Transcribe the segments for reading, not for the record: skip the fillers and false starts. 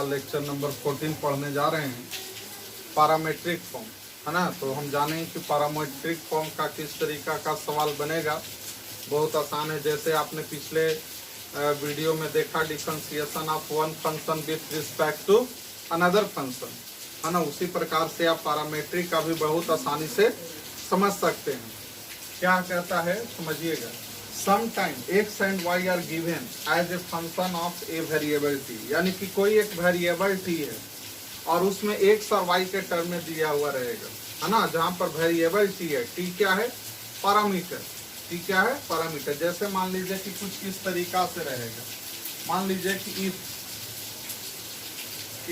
Lecture number 14 पढ़ने जा रहे हैं, पैरामेट्रिक फॉर्म, है ना। तो हम जानेंगे कि पैरामेट्रिक फॉर्म का किस तरीका का सवाल बनेगा। बहुत आसान है, जैसे आपने पिछले वीडियो में देखा, differentiation of one function with respect to another function, है ना। उसी प्रकार से आप पैरामेट्रिक का भी बहुत आसानी से समझ सकते हैं। क्या कहता है समझिएगा। Sometime x and y are given as a function of a variable t, यानी कि कोई एक वेरिएबल टी है और उसमें एक्स और वाई के टर्म में दिया हुआ रहेगा, है ना। जहाँ पर वेरिएबल टी है, टी क्या है, पैरामीटर, टी क्या है, पैरामीटर। जैसे मान लीजिए कि कुछ इस तरीका से रहेगा, मान लीजिए कि if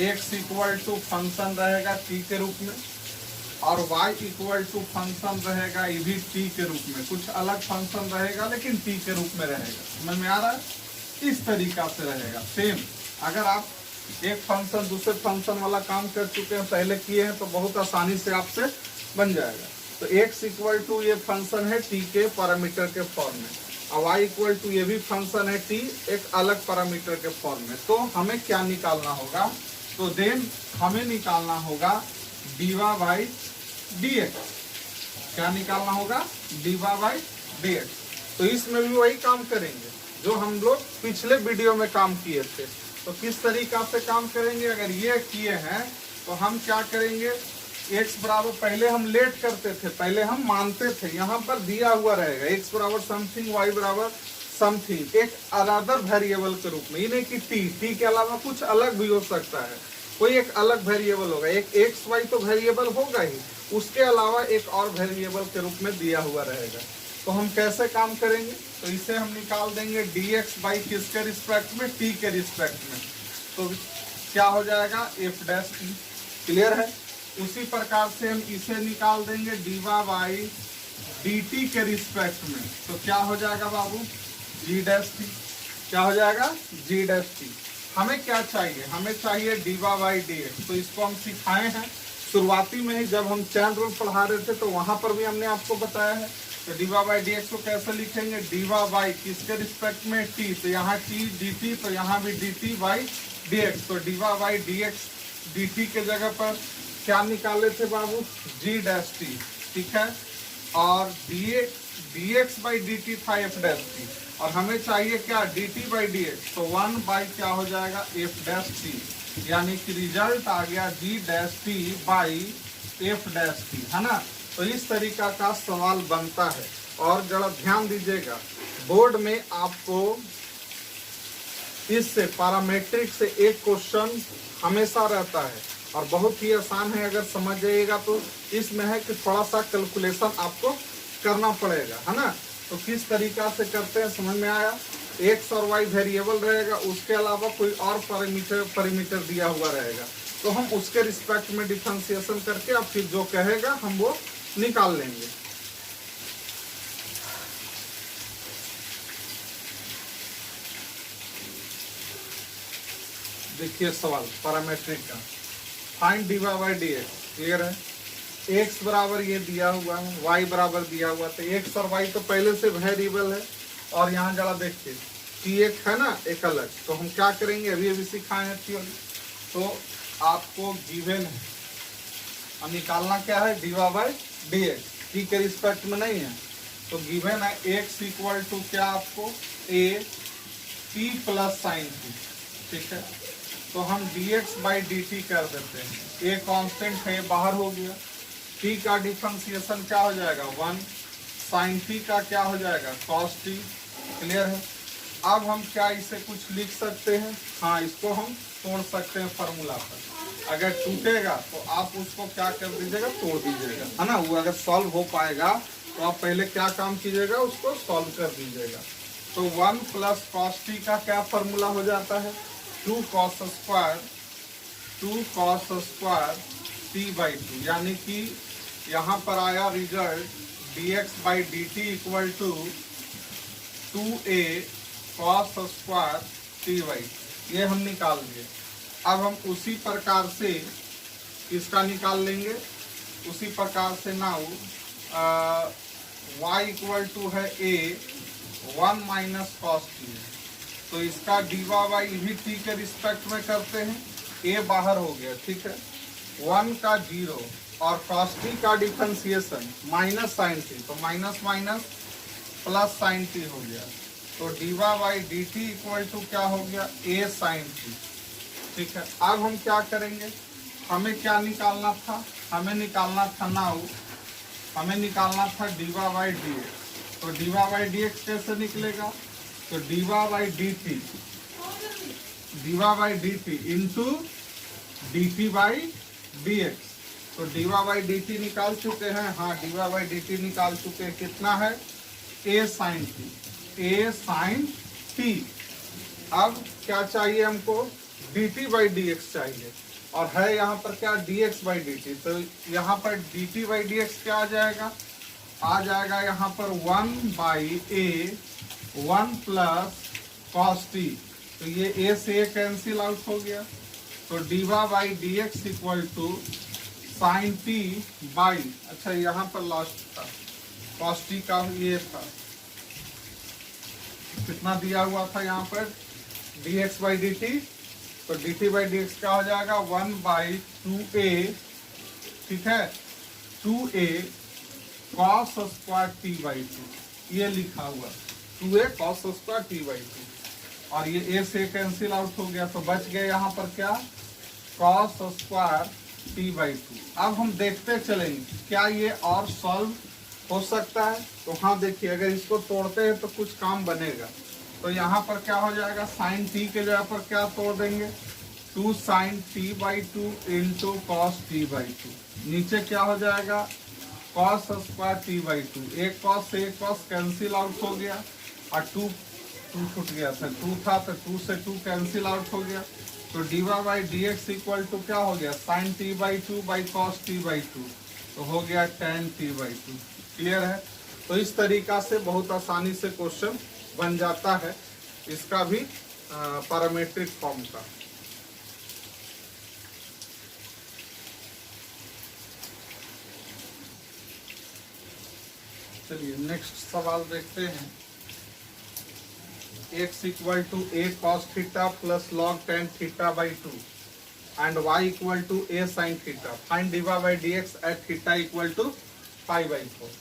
x equal to function रहेगा टी के रूप में और y इक्वल टू फंक्शन रहेगा ये भी t के रूप में, कुछ अलग फंक्शन रहेगा लेकिन t के रूप में रहेगा। समझ में आ रहा है, इस तरीका से रहेगा। सेम अगर आप एक फंक्शन दूसरे फंक्शन वाला काम कर चुके हैं, पहले किए हैं, तो बहुत आसानी से आपसे बन जाएगा। तो x इक्वल टू ये फंक्शन है t के पैरामीटर के फॉर्म में और y इक्वल टू ये भी फंक्शन है t एक अलग पैरामीटर के फॉर्म में। तो हमें क्या निकालना होगा, तो देन हमें निकालना होगा डीवा बाई dx। क्या निकालना होगा, डीवा बाई dx। तो इसमें भी वही काम करेंगे जो हम लोग पिछले वीडियो में काम किए थे। तो किस तरीका से काम करेंगे, अगर ये किए हैं तो हम क्या करेंगे, x बराबर, पहले हम लेट करते थे, पहले हम मानते थे, यहाँ पर दिया हुआ रहेगा x बराबर समथिंग, y बराबर समथिंग, एक अदर वेरिएबल के रूप में। ये नहीं कि t के अलावा कुछ अलग भी हो सकता है, कोई एक अलग वेरिएबल होगा। एक एक्स वाई तो वेरिएबल होगा ही, उसके अलावा एक और वेरिएबल के रूप में दिया हुआ रहेगा। तो हम कैसे काम करेंगे, तो इसे हम निकाल देंगे dx बाई किसके रिस्पेक्ट में, t के रिस्पेक्ट में। तो क्या हो जाएगा, f डैश t। क्लियर है। उसी प्रकार से हम इसे निकाल देंगे डीवा बाई dt के रिस्पेक्ट में। तो क्या हो जाएगा बाबू, g डैश t। क्या हो जाएगा, g डैश t। हमें क्या चाहिए, हमें चाहिए डीवा बाई dx। तो इसको हम सिखाए हैं शुरुआती में ही, जब हम चैन रूल पढ़ा रहे थे तो वहां पर भी हमने आपको बताया है। तो डीवा बाई dx को कैसे लिखेंगे, डीवा बाई किसके रिस्पेक्ट में, t, तो यहाँ t dt, तो यहाँ भी dt बाई dx। तो डीवा बाई dx dt के जगह पर क्या निकाले थे बाबू, g डैश t, ठीक है। और dx बाई dt था f डैश t, और हमें चाहिए क्या, dt बाई dx। तो 1 बाई क्या हो जाएगा, f डैश t, यानी कि रिजल्ट आ गया g dash t by f dash t, है ना। तो इस तरीका का सवाल बनता है। और जरा ध्यान दीजिएगा, बोर्ड में आपको इससे पैरामेट्रिक से एक क्वेश्चन हमेशा रहता है और बहुत ही आसान है, अगर समझ जाइएगा तो। इसमें है कि थोड़ा सा कैलकुलेशन आपको करना पड़ेगा, है ना। तो किस तरीका से करते हैं समझ में आया। एक्स और वाई वेरिएबल रहेगा, उसके अलावा कोई और पैरामीटर दिया हुआ रहेगा, तो हम उसके रिस्पेक्ट में डिफरेंशिएशन करके अब फिर जो कहेगा हम वो निकाल लेंगे। देखिए सवाल पैरामेट्रिक का, find diva by dx। Clear है। x बराबर ये दिया हुआ है, y बराबर दिया हुआ, तो x और y तो पहले से वेरिएबल है। और यहाँ जरा देखिए t एक है ना, एक अलग। तो हम क्या करेंगे, अभी सिखाए हैं थ्योरी। तो आपको गिवन है, और निकालना क्या है, डीवा बाई dx, t के रिस्पेक्ट में नहीं है। तो गिवन है x इक्वल टू क्या आपको, a t plus sine t, ठीक है। तो हम dx बाई dt कर देते हैं, a कांस्टेंट है, बाहर हो गया। t का डिफरेंशिएशन क्या हो जाएगा, 1, साइन t का क्या हो जाएगा, cos t। क्लियर है। अब हम क्या इसे कुछ लिख सकते हैं, हाँ, इसको हम तोड़ सकते हैं फार्मूला पर। अगर टूटेगा तो आप उसको क्या कर दीजिएगा, तोड़ दीजिएगा, है ना। वो अगर सॉल्व हो पाएगा तो आप पहले क्या काम कीजिएगा, उसको सॉल्व कर दीजिएगा। तो 1 प्लस cos t का क्या फार्मूला हो जाता है, 2 cos स्क्वायर t बाई 2, यानी कि यहाँ पर आया result dx by dt equal to 2a cos square t by, ये हम निकाल लिए। अब हम उसी प्रकार से इसका निकाल लेंगे, उसी प्रकार से नाउ y इक्वल टू है a 1 माइनस cos t, तो इसका डीवा बाई भी t के रिस्पेक्ट में करते हैं। ए बाहर हो गया, ठीक है, 1 का 0 और cos t का डिफरेंशिएशन माइनस साइन t, तो minus minus plus sine t हो गया, तो dy by D T equal to क्या हो गया, a साइन t, ठीक है। अब हम क्या करेंगे, हमें क्या निकालना था, हमें निकालना था नाउ, हमें निकालना था dy बाई डी एक्स, तो dy बाई डी एक्स कैसे निकलेगा, तो dy by D T into D T by d x, तो dy बाई डी टी निकाल चुके हैं, हाँ dy बाई डी टी निकाल चुके हैं, कितना है, a साइन टी। अब क्या चाहिए हमको, dt बाई डी एक्स चाहिए, और है यहाँ पर क्या, dx बाई डी टी, तो यहाँ पर dt बाई डी एक्स क्या आ जाएगा यहाँ पर 1 by A 1 plus cos T, तो ये a से a कैंसिल आउट हो गया, तो dy by d x equal to sine t by, अच्छा यहाँ पर लास्ट था कॉस टी का ये था, कितना दिया हुआ था यहाँ पर dx बाई डी टी, तो dt बाई डी एक्स क्या हो जाएगा 1 बाई 2a, ठीक है, 2a cos square t by 2, ये लिखा हुआ 2a cos square t by 2, और ये a से कैंसिल आउट हो गया, तो बच गया यहाँ पर क्या, cos स्क्वायर t बाई 2। अब हम देखते चलेंगे क्या ये और सॉल्व हो सकता है, तो हाँ देखिए अगर इसको तोड़ते हैं तो कुछ काम बनेगा, तो यहाँ पर क्या हो जाएगा, साइन t के जगह पर क्या तोड़ देंगे, 2 sine t by 2 into cos t by 2, नीचे क्या हो जाएगा, कॉस स्क्वायर t बाई 2, एक कॉस से एक कॉस कैंसिल आउट हो गया, और 2 छूट गया था, 2 था तो 2 से 2 कैंसिल आउट हो गया, तो dy by d x equal to क्या हो गया, sine t by 2 by cos t by 2, तो हो गया tan t बाई 2। क्लियर है, तो इस तरीका से बहुत आसानी से क्वेश्चन बन जाता है, इसका भी पैरामीट्रिक फॉर्म का। चलिए नेक्स्ट सवाल देखते हैं, x equal to a cos theta plus log tan theta by 2 and y equal to a sin theta, find dy by d x at theta equal to pi by 4।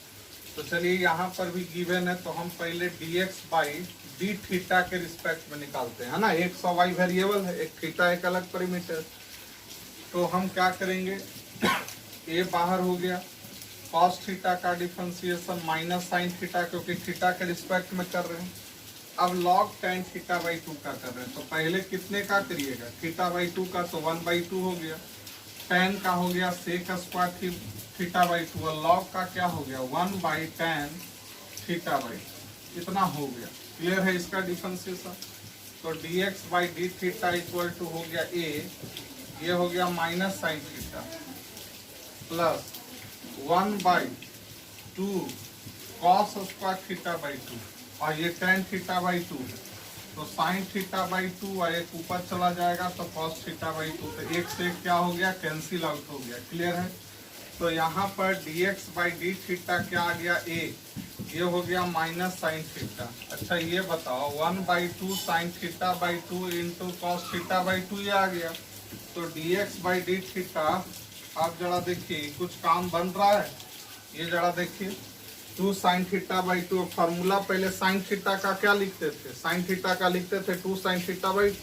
तो चलिए यहाँ पर भी गिवन है, तो हम पहले dx बाई डी थीटा के रिस्पेक्ट में निकालते हैं, है ना, x और y वेरिएबल है, एक थीटा एक अलग पैरामीटर, तो हम क्या करेंगे, a बाहर हो गया, cos थीटा का डिफरेंशिएशन माइनस साइन थीटा, क्योंकि थीटा के रिस्पेक्ट में कर रहे हैं, अब log tan थीटा बाई 2 का कर रहे हैं, तो पहले कितने का करिएगा, थीटा बाई 2 का, तो 1 बाई 2 हो गया, tan का हो गया sec स्क्वायर थीटा बाई 2, और log का क्या हो गया 1 बाई tan थीटा बाई, इतना हो गया। क्लियर है इसका डिफरेंशिएशन, तो dx by d theta equal to हो गया a, ये हो गया minus sine theta plus 1 by 2 cos square theta by 2, और ये tan थीटा बाई 2 है, तो साइन थीटा बाई 2 और एक ऊपर चला जाएगा तो cos थीटा बाई 2, तो एक से एक क्या हो गया, कैंसिल आउट हो गया। क्लियर है, तो यहाँ पर dx बाई डी थीटा क्या आ गया a, ये हो गया माइनस साइन थीटा। अच्छा ये बताओ 1 by 2 sine theta by 2 into cos theta by 2 ये आ गया, तो dx बाई डी थीटा, आप जरा देखिए कुछ काम बन रहा है, ये जरा देखिए 2 साइन थीटा बाई 2, फार्मूला पहले साइन थीटा का क्या लिखते थे, साइन थीटा का लिखते थे 2 sine theta by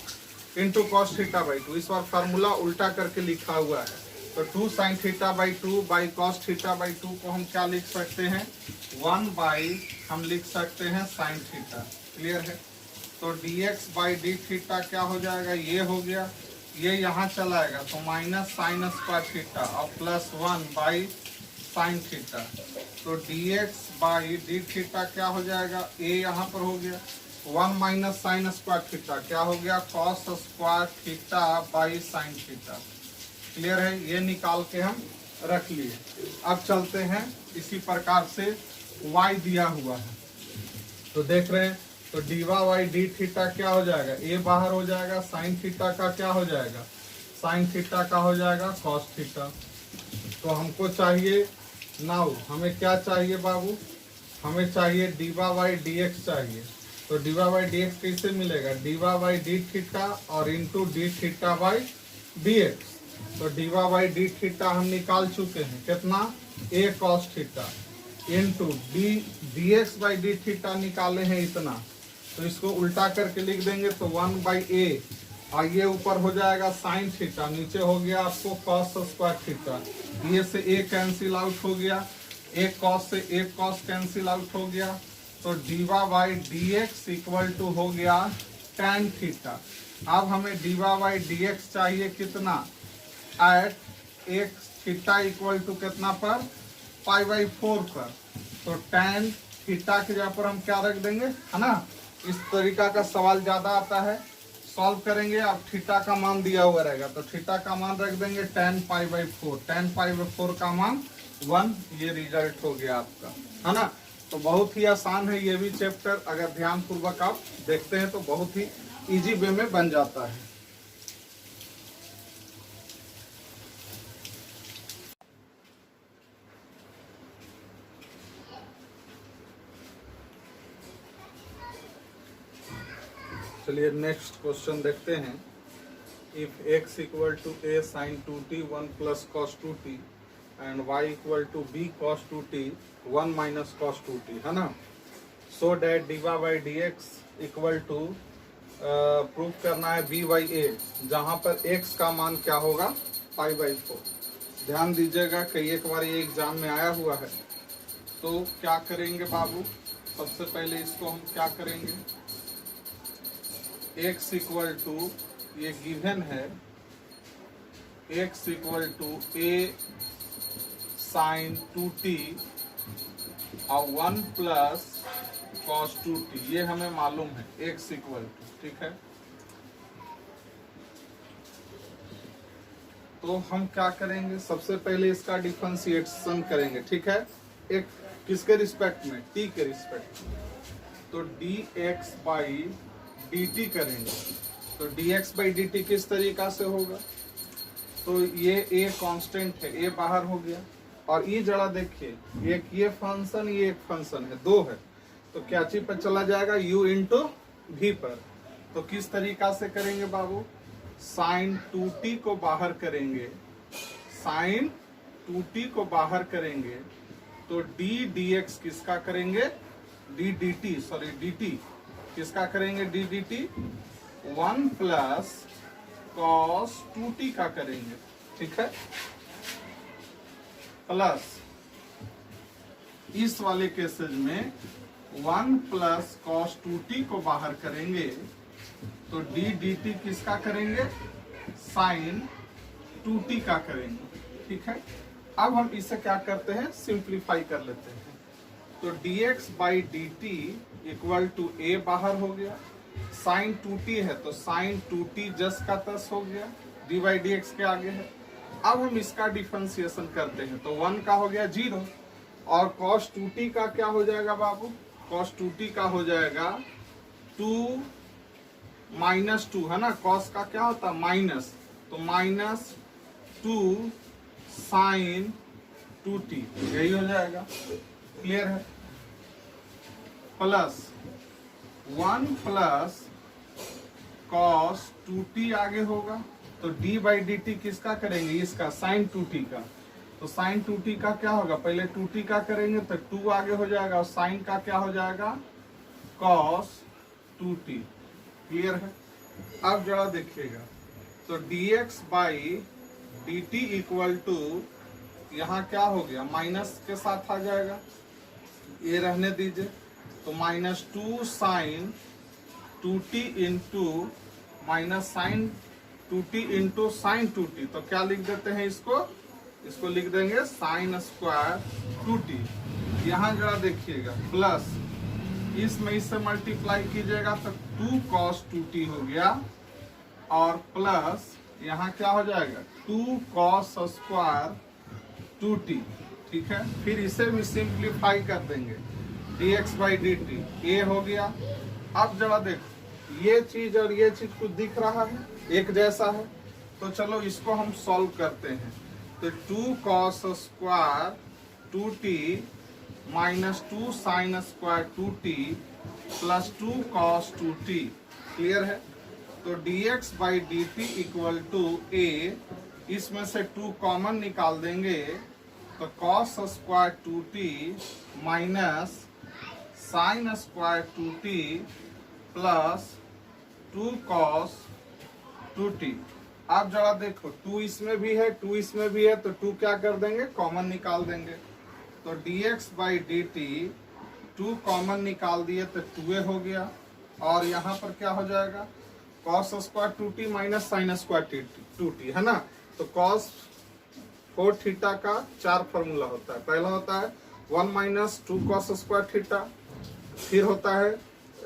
into cos theta by 2, इस बार फार्मूला उल्टा करके लिखा हुआ है, तो 2 sine theta by 2 by cos theta by 2 को हम क्या लिख सकते हैं, 1 बाई हम लिख सकते हैं साइन थीटा। क्लियर है, तो dx बाई डी थीटा क्या हो जाएगा, ये हो गया, ये यहाँ चलाएगा तो माइनस साइन स्क्वायर थीटा और प्लस 1 बाई साइन थीटा, तो dx बाई डी थीटा क्या हो जाएगा, a यहाँ पर हो गया, 1 माइनस साइन स्क्वायर थीटा क्या हो गया, cos square theta by sine theta. Clear है, ये निकाल के हम रख लिए। अब चलते हैं इसी प्रकार से y दिया हुआ है, तो देख रहे हैं, तो dy बाई डी थीटा क्या हो जाएगा, a बाहर हो जाएगा, साइन थीटा का क्या हो जाएगा, साइन थीटा का हो जाएगा कॉस थीटा। तो हमको चाहिए नाउ, हमें क्या चाहिए बाबू, हमें चाहिए dy बाई डी एक्स चाहिए, तो dy बाई डी एक्स कैसे मिलेगा, dy बाई डी थीटा और into D theta by dx। तो डीवा बाई डी थीटा हम निकाल चुके हैं, कितना, a cos theta into D x by d theta निकाले हैं इतना, तो इसको उल्टा करके लिख देंगे तो 1/a, और ये ऊपर हो जाएगा साइन थीटा, नीचे हो गया आपको कॉस स्क्वायर थीटा, ये से a कैंसिल आउट हो गया, एक कॉस से एक कॉस कैंसिल आउट हो गया, तो d y by d x equal to हो गया tan थीटा। अब हमें डीवा बाई डी एक्स चाहिए कितना, एट एक थीटा इक्वल टू कितना पर, π/4 पर, तो tan थीटा के जगह पर हम क्या रख देंगे, है ना। इस तरीका का सवाल ज्यादा आता है, सॉल्व करेंगे। अब थीटा का मान दिया हुआ रहेगा तो थीटा का मान रख देंगे tan π/4, tan π/4 का मान 1, ये रिजल्ट हो गया आपका, है ना। तो बहुत ही आसान है ये भी चैप्टर, अगर ध्यान पूर्वक आप देखते हैं तो बहुत ही इजी वे में बन जाता है। चलिए नेक्स्ट क्वेश्चन देखते हैं। If x equal to a sin 2t 1 plus cos 2t and y equal to b cos 2t 1 minus cos 2t, है ना। So that d y by d x equal to, proof करना है b by a, जहाँ पर x का मान क्या होगा, π/4। ध्यान दीजिएगा कि एक बार ये एग्जाम में आया हुआ है। तो क्या करेंगे बाबू, सबसे पहले इसको हम क्या करेंगे, x इक्वल टू, ये गिवन है, x equal to a sin 2t और 1 प्लस cos 2t, ये हमें मालूम है x इक्वल टू, ठीक है। तो हम क्या करेंगे, सबसे पहले इसका डिफरेंशिएशन करेंगे, ठीक है, एक किसके रिस्पेक्ट में, t के रिस्पेक्ट में। तो dx बाई dt करेंगे, तो dx बाई dt किस तरीका से होगा, तो ये a कांस्टेंट है, a बाहर हो गया, और ये जरा देखिए, एक ये फंक्शन, ये एक फंक्शन है, दो है, तो क्या चीज पर चला जाएगा, u इंटू v पर। तो किस तरीका से करेंगे बाबू, साइन 2t को बाहर करेंगे, साइन 2t को बाहर करेंगे, तो d dx किसका करेंगे, d dt, सॉरी dt किसका करेंगे, d dt 1 plus cos 2t का करेंगे, ठीक है, प्लस इस वाले केसेज में 1 प्लस cos 2t को बाहर करेंगे, तो d dt किसका करेंगे, साइन 2t का करेंगे, ठीक है। अब हम इसे क्या करते हैं, सिंप्लीफाई कर लेते हैं। तो dx by dt equal to a बाहर हो गया, साइन 2t है तो साइन 2t जस का तस हो गया, d बाई dx के आगे है। अब हम इसका डिफरेंशिएशन करते हैं, तो 1 का हो गया 0, और cos 2t का क्या हो जाएगा बाबू, cos 2t का हो जाएगा 2 माइनस 2, है ना, cos का क्या होता है माइनस, तो माइनस 2 साइन 2t, यही हो जाएगा, क्लियर है, प्लस 1 प्लस cos 2t आगे होगा, तो d बाई dt किसका करेंगे, इसका साइन 2t का, तो साइन 2t का क्या होगा, पहले 2t का करेंगे तो 2 आगे हो जाएगा, और साइन का क्या हो जाएगा, cos 2t, क्लियर है। अब जरा देखिएगा, तो dx by dt equal to, यहाँ क्या हो गया, माइनस के साथ आ जाएगा, ये रहने दीजिए, तो minus 2 sine 2t into minus sine 2t into sine 2t, तो क्या लिख देते हैं इसको लिख देंगे साइन स्क्वायर 2t। यहाँ जरा देखिएगा, प्लस इसमें इससे मल्टीप्लाई कीजिएगा तो 2 cos 2t हो गया, और प्लस यहाँ क्या हो जाएगा 2 cos स्क्वायर 2t, ठीक है। फिर इसे भी सिंप्लीफाई कर देंगे, dx बाई dt a हो गया। अब जरा देखो, ये चीज और ये चीज कुछ दिख रहा है, एक जैसा है, तो चलो इसको हम सॉल्व करते हैं। तो 2 cos square 2t minus 2 sine square 2t plus 2 cos 2t, clear है। तो dx by D T equal to A, इसमें से 2 कॉमन निकाल देंगे तो cos square 2t minus sine square 2t plus 2 cos 2t। आप जरा देखो 2 इसमें भी है 2 इसमें भी है, तो 2 क्या कर देंगे, कॉमन निकाल देंगे। तो dx by D T 2 common निकाल दिए तो 2a हो गया, और यहाँ पर क्या हो जाएगा, cos square 2t minus sine square 2t, है ना। तो कॉस 4 थीटा का 4 फॉर्मूला होता है। पहला होता है 1 माइनस 2 कॉस स्क्वायर थीटा, फिर होता है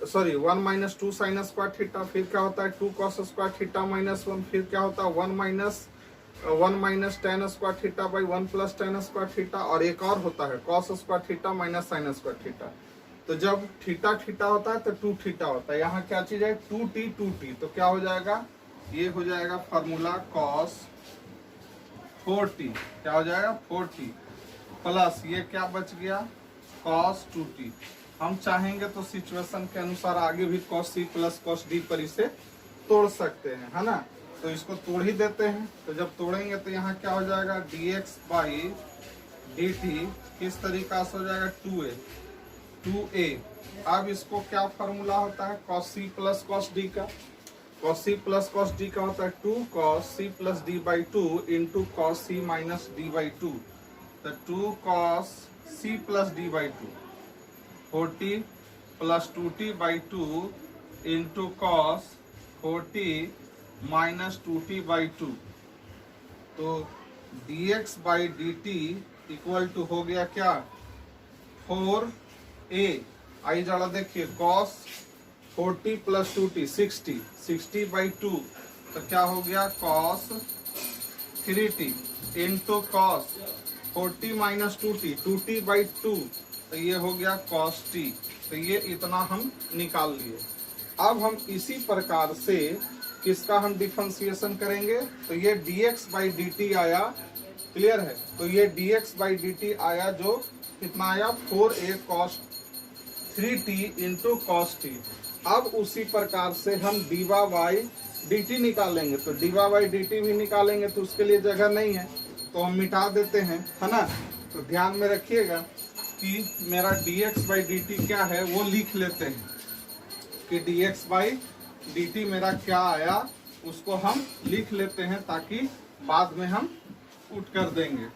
1 माइनस 2 साइन स्क्वायर थीटा, फिर क्या होता है 2 कॉस स्क्वायर थीटा माइनस 1, फिर क्या होता है 1 minus ten square theta by 1 plus ten square theta, और एक और होता है cos square theta minus sine square theta. तो जब थीटा थीटा होता है तो 2 थीटा होता है। यहाँ क्या चीज है 2t, तो क्या हो जाएगा, ये हो जाएगा फॉर्मूला कॉस 4t, क्या हो जाएगा 4t प्लस ये क्या बच गया कॉस 2t। हम चाहेंगे तो सिचुएशन के अनुसार आगे भी cos c plus cos d पर इसे तोड़ सकते हैं, है ना। तो इसको तोड़ ही देते हैं। तो जब तोड़ेंगे तो यहाँ क्या हो जाएगा dx बाई डी टी किस तरीका से हो जाएगा 2a। अब इसको क्या फॉर्मूला होता है cos c plus cos d का, cos c plus cos d का होता है 2 cos c plus d by 2 into cos c minus d by 2। तो 2 cos c plus d by 2 4t plus 2t by 2 into cos 4t minus 2t by 2। तो dx by D T equal to हो गया क्या 4a। आई जरा देखिए cos 40 plus 2t 60 by 2, तो क्या हो गया cos 3t into cos 40 minus 2t by 2, तो ये हो गया cos t। तो ये इतना हम निकाल लिए। अब हम इसी प्रकार से किसका हम डिफरेंशिएशन करेंगे, तो ये dx बाई डी टी आया, क्लियर है। तो ये dx बाई डी टी आया जो कितना आया 4a cos 3t into cos t। अब उसी प्रकार से हम dy बाई डी टी निकालेंगे। तो dy बाई डी टी भी निकालेंगे, तो उसके लिए जगह नहीं है तो हम मिटा देते हैं, है ना। तो ध्यान में रखिएगा कि मेरा dx बाई डी टी क्या है वो लिख लेते हैं कि dx बाई डी टी मेरा क्या आया, उसको हम लिख लेते हैं ताकि बाद में हम उठ कर देंगे।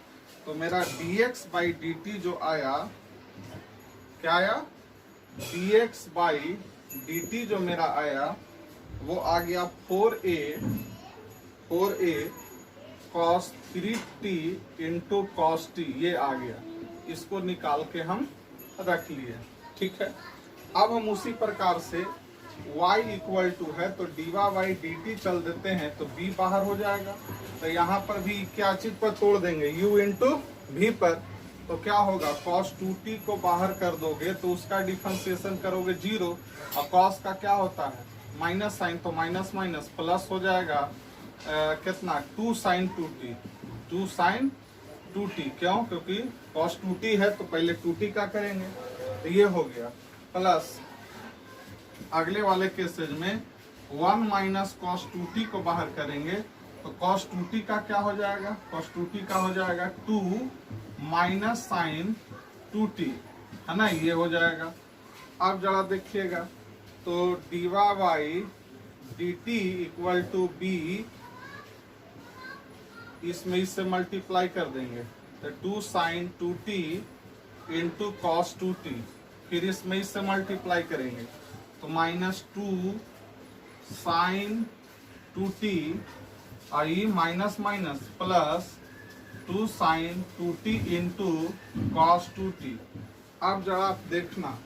तो मेरा dx बाई डी टी जो आया, क्या आया dx बाई डी टी जो मेरा आया वो आ गया 4a cos 3t into cos t, ये आ गया। इसको निकाल के हम रख लिए, ठीक है। अब हम उसी प्रकार से y इक्वल टू है तो dy बाई डी टी चल देते हैं तो b बाहर हो जाएगा। तो यहाँ पर भी क्या चीज पर तोड़ देंगे u इंटू v पर, तो क्या होगा cos 2t को बाहर कर दोगे तो उसका डिफरेंशिएशन करोगे 0, और cos का क्या होता है माइनस साइन, तो माइनस माइनस प्लस हो जाएगा कितना 2 साइन 2t। क्यों, क्योंकि cos 2t है तो पहले 2t का करेंगे, तो ये हो गया प्लस अगले वाले केसेज में 1 माइनस cos 2t को बाहर करेंगे तो cos 2t का क्या हो जाएगा, cos 2t का हो जाएगा 2 माइनस साइन 2t, है ना, ये हो जाएगा। अब जरा देखिएगा तो dy by D T equal to b, इसमें इससे मल्टीप्लाई कर देंगे तो 2 sine 2t into cos 2t, फिर इसमें इससे मल्टीप्लाई करेंगे तो minus 2 sine 2t I minus minus plus 2 sine 2t into cos 2t। अब जरा आप देखना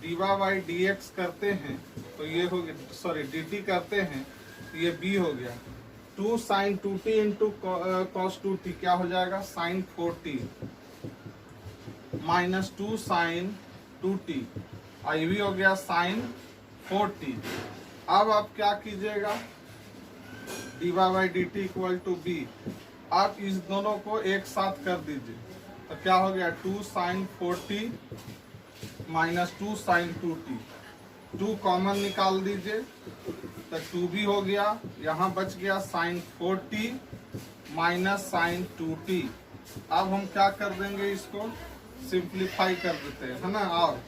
dy बाई dx करते हैं तो ये हो गया, सॉरी dt करते हैं तो ये b हो गया 2 sine 2t into cos 2t, क्या हो जाएगा sign 4t minus 2 sine 2t, आई भी हो गया साइन 4t। अब आप क्या कीजिएगा dy by D T equal to b, आप इस दोनों को एक साथ कर दीजिए तो क्या हो गया 2 sign 4t minus 2 sine 2t, 2 common निकाल दीजिए तो 2b हो गया, यहाँ बच गया sign 4t minus sine 2t। अब हम क्या कर देंगे, इसको सिंप्लीफाई कर देते हैं, है ना, और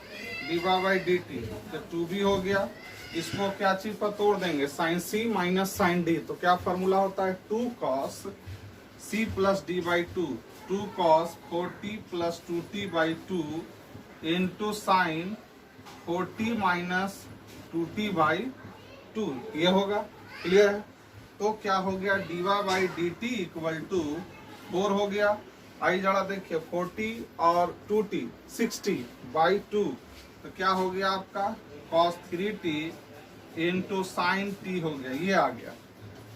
डीवा बाई डी टी, तो 2b हो गया, इसको क्या चीज पर तोड़ देंगे, sine c minus sine d, तो क्या फॉर्मूला होता है 2 cos c plus d by 2 cos 4t plus 2t by 2 into sine 4t minus 2t by 2, ये होगा। क्लियर है? तो क्या हो गया, d y by D T equal to 4 हो गया, आई जरा देखिए 40 और 2t 60 बाई 2, तो क्या हो गया आपका cos 3t into sine t हो गया, ये आ गया।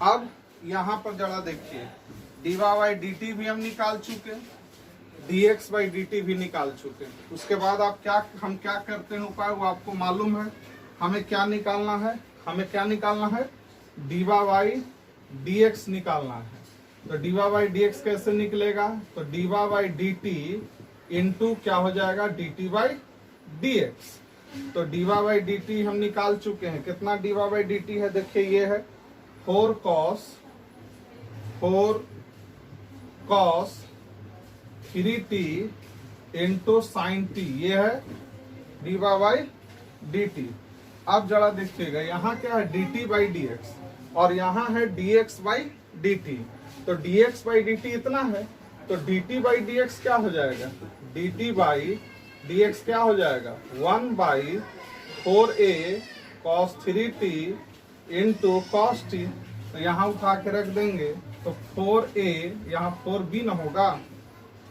अब यहाँ पर जरा देखिए डीवा बाई डी टी भी हम निकाल चुके, dx बाई डी टी भी निकाल चुके। उसके बाद हम क्या करते हैं उपाय, वो आपको मालूम है। हमें क्या निकालना है, डीवा बाई dx निकालना है। तो डीवा बाई dx कैसे निकलेगा, तो d y by D T into क्या हो जाएगा, डी टी बाई dx। तो डीवा बाई डी टी हम निकाल चुके हैं, कितना डीवा बाई डी टी है, देखिए ये है 4 cos 3t into sine t, ये है डीवा बाई डी टी। अब जरा देखिएगा यहाँ क्या है, D T by d x, और यहाँ है dx बाई डी टी। तो dx बाई डी टी इतना है, तो dt बाई डी एक्स क्या हो जाएगा, dt बाई डी एक्स क्या हो जाएगा 1 by 4a cos 3t into cos t। तो यहाँ उठा के रख देंगे, तो 4a, यहाँ 4b न होगा,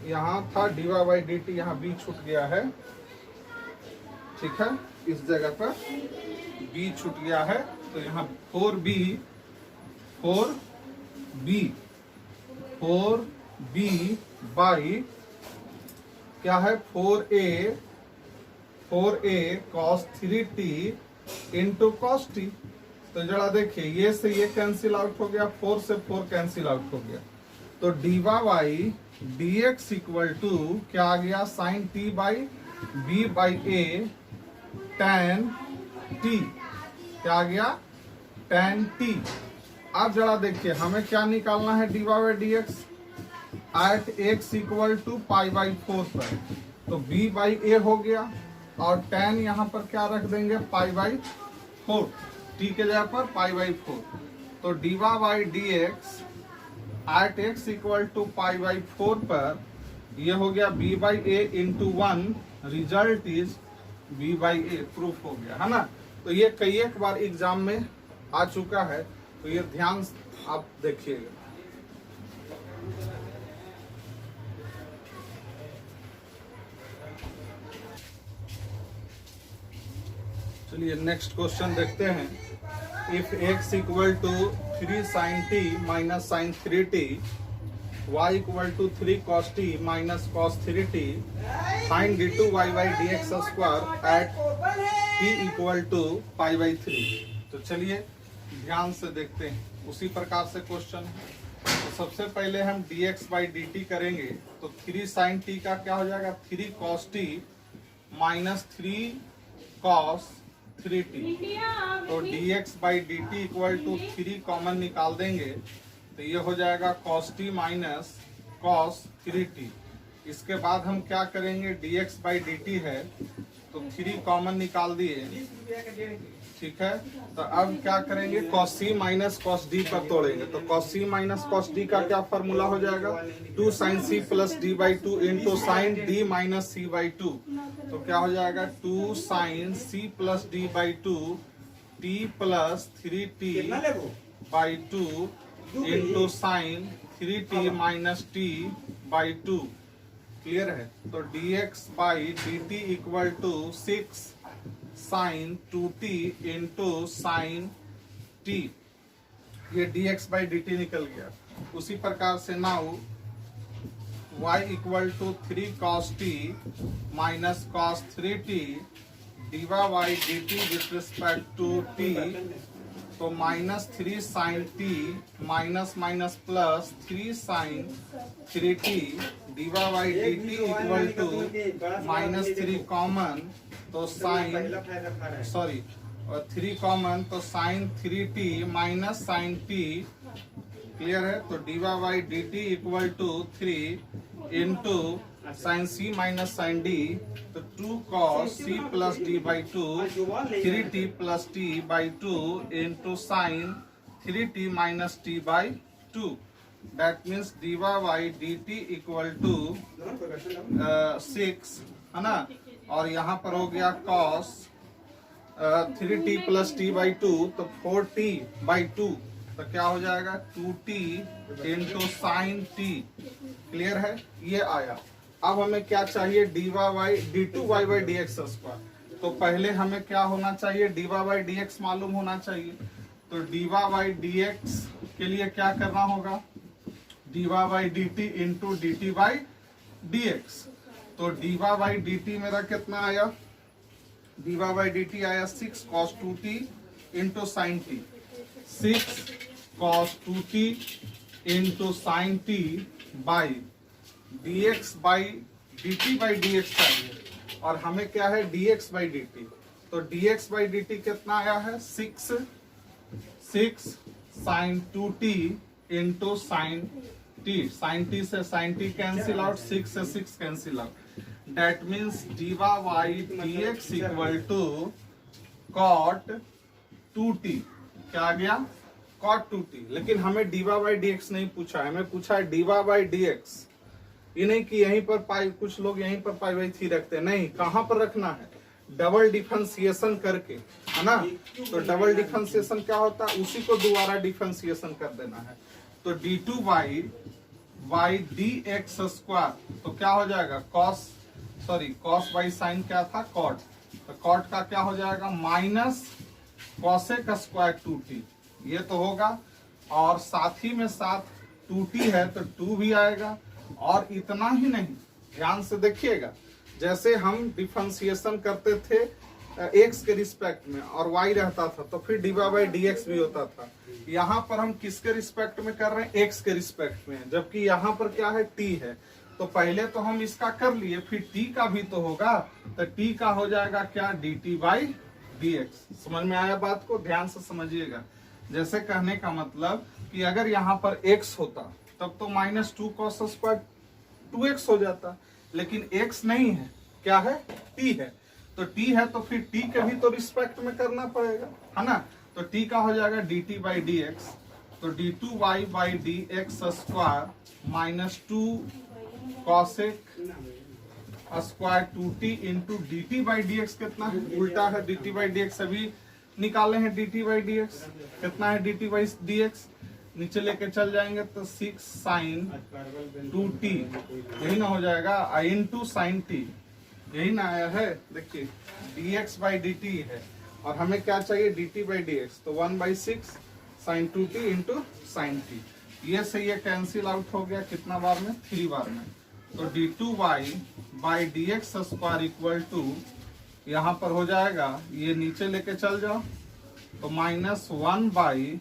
यहाँ था डीवा बाई डी टी, यहाँ b छूट गया है, ठीक है, इस जगह पर b छूट गया है, तो यहाँ 4b बाई क्या है 4a cos 3t into cos t। तो जरा देखिए ये से ये कैंसिल आउट हो गया, 4 से 4 कैंसिल आउट हो गया, तो d y by d x equal to क्या आ गया, sine t by b by a tan t, क्या आ गया, tan t। अब जरा देखिए हमें क्या निकालना है, d y by d x at x equal to pi by 4 पर, तो b बाई a हो गया, और tan यहाँ पर क्या रख देंगे, पाई बाई 4, t के जगह पर पाई बाई 4। तो d y by d x at x equal to pi by 4 पर, ये हो गया b by a into 1, result is b by a, proof हो गया, है ना। तो ये कई एक बार एग्जाम में आ चुका है, तो ये ध्यान आप देखिएगा। चलिए नेक्स्ट क्वेश्चन देखते हैं। If x equal to 3 sine t minus sine 3t, y equal to 3 cos t minus cos 3t, sine d2 y by d x square at t equal to pi by 3। तो चलिए ध्यान से देखते हैं, उसी प्रकार से क्वेश्चन है। तो सबसे पहले हम dx बाई डी टी करेंगे, तो 3 साइन t का क्या हो जाएगा, 3 cos t minus 3 cos 3t, तो dx by D T equal to 3 common निकाल देंगे, तो ये हो जाएगा cos t minus cos 3t। इसके बाद हम क्या करेंगे, dx बाई डी टी है, तो 3 कॉमन निकाल दिए, ठीक है। तो अब क्या करेंगे, cos c minus cos d पर तोड़ेंगे, तो cos c minus cos d का क्या फॉर्मूला हो जाएगा, 2 sine c plus d by 2 into sine d minus c by 2। तो क्या हो जाएगा, 2 sine c plus d by 2 t plus 3t by 2 into sine 3t minus t by 2। Clear है? तो dx by D T equal to 6 sine 2t into sine t, ये dx by D t निकल गया। उसी प्रकार से now y equal to 3 cos t minus cos 3t d y by D t with respect to t, तो minus 3 sine t minus minus plus 3 sine 3t d y by D T equal to minus 3 common, तो sine और 3 common, तो sine 3t minus sine t, clear है। तो dy by D T equal to 3 into sine c minus sine d, तो 2 cos c plus d by 2, 3t plus t by 2 into sine 3t minus t by 2। That means dy by D T equal to 6, है ना। और यहाँ पर हो गया cos 3t plus t by 2, तो 4t by 2, तो क्या हो जाएगा 2t into sine t, clear है। ये आया। अब हमें क्या चाहिए, dy by d two y by d x square. तो पहले हमें क्या होना चाहिए, dy बाई डी एक्स मालूम होना चाहिए। तो dy बाई डी एक्स के लिए क्या करना होगा, dy by D T into D T by d x. तो dy बाई डी टी मेरा कितना आया, dy बाई डी टी आया 6 cos 2t into sine t, 6 cos 2t into sine t by dx by dt by dx चाहिए, और हमें क्या है dx बाई dt। तो dx बाई dt कितना आया है 6 sine 2t into sine t, sine t से साइन t कैंसिल आउट, 6 से 6 cancel out. That means dy by dx equal to cot 2t, क्या आ गया cot 2t। लेकिन हमें dy बाई dx नहीं पूछा है, हमें पूछा है dy बाई dx। ये नहीं कि यहीं पर पाई, कुछ लोग यहीं पर पाई बाई 3 रखते हैं, नहीं, कहां पर रखना है, डबल डिफरेंशिएशन करके, है ना। तो डबल डिफरेंशिएशन क्या होता है, उसी को दोबारा डिफरेंशिएशन कर देना है। तो d2 by d x square, तो क्या हो जाएगा cos बाई साइन क्या था cot, तो cot का क्या हो जाएगा माइनस cosec स्क्वायर 2t, ये तो होगा। और साथ ही में साथ 2t है तो 2 भी आएगा। और इतना ही नहीं, ध्यान से देखिएगा, जैसे हम डिफरेंशिएशन करते थे x के रिस्पेक्ट में और y रहता था, तो फिर dy बाई dx भी होता था। यहाँ पर हम किसके रिस्पेक्ट में कर रहे हैं, x के रिस्पेक्ट में, जबकि यहाँ पर क्या है t है। तो पहले तो हम इसका कर लिए, फिर t का भी तो होगा, तो t का हो जाएगा क्या dt बाई dx। समझ में आया बात को, ध्यान से समझिएगा। जैसे कहने का मतलब कि अगर यहाँ पर x होता तब तो माइनस 2 cos स्क्वायर 2x हो जाता, लेकिन x नहीं है, क्या है t है। तो t है तो फिर t के भी तो रिस्पेक्ट में करना पड़ेगा, है ना। तो t का हो जाएगा dt बाई डी एक्स, तो d2y by d x square minus 2 cosec square 2t into dt by d x, कितना है उल्टा है, dt बाई डी एक्स अभी निकाले हैं, dt बाई डी एक्स कितना है, dt बाई डी एक्स नीचे लेके चल जाएंगे तो 6 साइन 2t, यही ना हो जाएगा, इंटू साइन t, यही ना आया है। देखिए dx बाई dt है, और हमें क्या चाहिए dt बाई dx, तो 1 by 6 sine 2t into sine t। ये से ये कैंसिल आउट हो गया, कितना बार में, 3 बार में। तो d2y by dx square equal to, यहाँ पर हो जाएगा, ये नीचे लेके चल जाओ तो माइनस 1 बाई,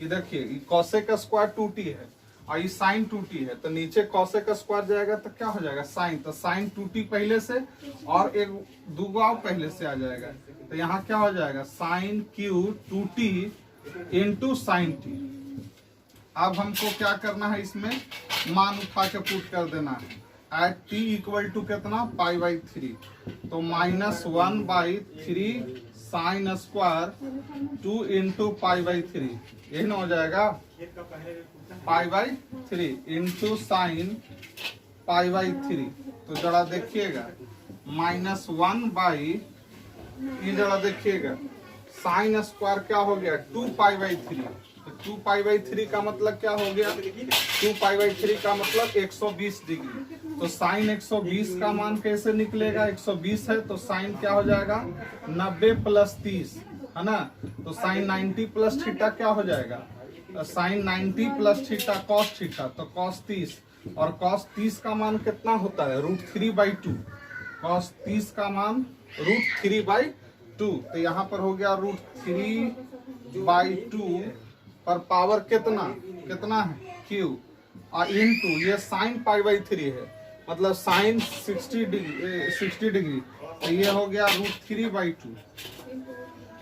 ये देखिए cosec का स्क्वायर 2t है और ये साइन 2t है, तो नीचे cosec का स्क्वायर जाएगा तो क्या हो जाएगा साइन, तो साइन 2t पहले से और एक दुगुना पहले से आ जाएगा, तो यहाँ क्या हो जाएगा sine cube 2t into sine t। अब हमको क्या करना है, इसमें मान उठा के पुट कर देना है, एट t इक्वल टू कितना पाई बाई 3, तो minus 1 by 3 sine square 2 into pi by 3, यही ना हो जाएगा, पाई by 3 into sine pi by 3। तो जरा देखिएगा माइनस 1 बाई, ये जरा देखिएगा साइन स्क्वायर क्या हो गया 2 पाई बाई 3, तो 2 पाई बाई 3 का मतलब क्या हो गया, 2 पाई बाई 3 का मतलब 120 डिग्री। तो साइन 120 का मान कैसे निकलेगा, 120 है तो साइन क्या हो जाएगा 90 प्लस 30, है ना। तो साइन 90 प्लस थीटा क्या हो जाएगा, sine 90 plus theta cos theta, तो कॉस 30, और कॉस 30 का मान कितना होता है √3/2, कॉस 30 का मान √3/2, तो यहाँ पर हो गया √3/2 पर पावर कितना है Q, और इंटू ये साइन पाई बाई 3 है, मतलब साइन 60 डिग्री, तो ये हो गया √3/2,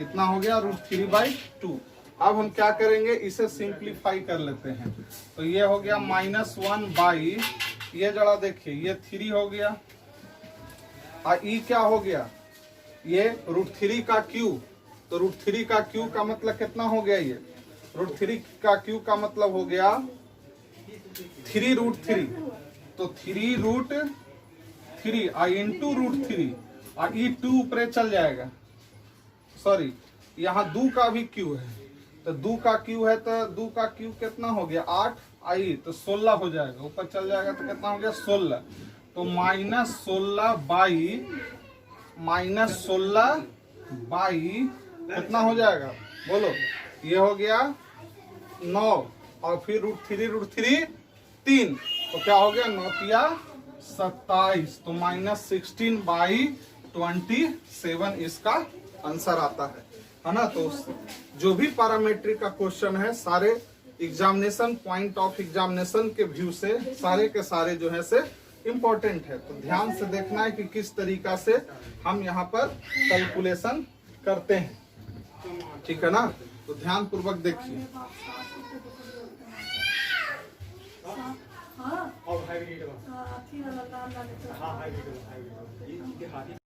कितना हो गया √3/2। अब हम क्या करेंगे, इसे सिंप्लीफाई कर लेते हैं। तो ये हो गया -1 ये जरा देखिए, ये 3 हो गया और ई क्या हो गया, ये √3 का क्यूब। तो √3 का क्यूब का मतलब कितना हो गया, ये √3 का क्यूब का मतलब हो गया 3√3। तो 3√3 इंटू √3 और ई 2 ऊपर चल जाएगा। सॉरी, यहाँ 2 का भी क्यू है, तो 2 का क्यू है, तो 2 का क्यू कितना हो गया 8 आई, तो 16 हो जाएगा, ऊपर चल जाएगा तो कितना हो गया 16। तो -16 कितना हो जाएगा बोलो, ये हो गया 9 और फिर √3 3, तो क्या हो गया 9 27। तो -16/27 इसका आंसर आता है ना। तो जो भी पैरामीट्रिक का क्वेश्चन है, सारे एग्जामिनेशन पॉइंट ऑफ एग्जामिनेशन के व्यू से सारे के सारे जो है से इम्पोर्टेंट है। तो ध्यान से देखना है कि किस तरीका से हम यहाँ पर कैलकुलेशन करते हैं, ठीक है ना। तो ध्यान पूर्वक देखिए।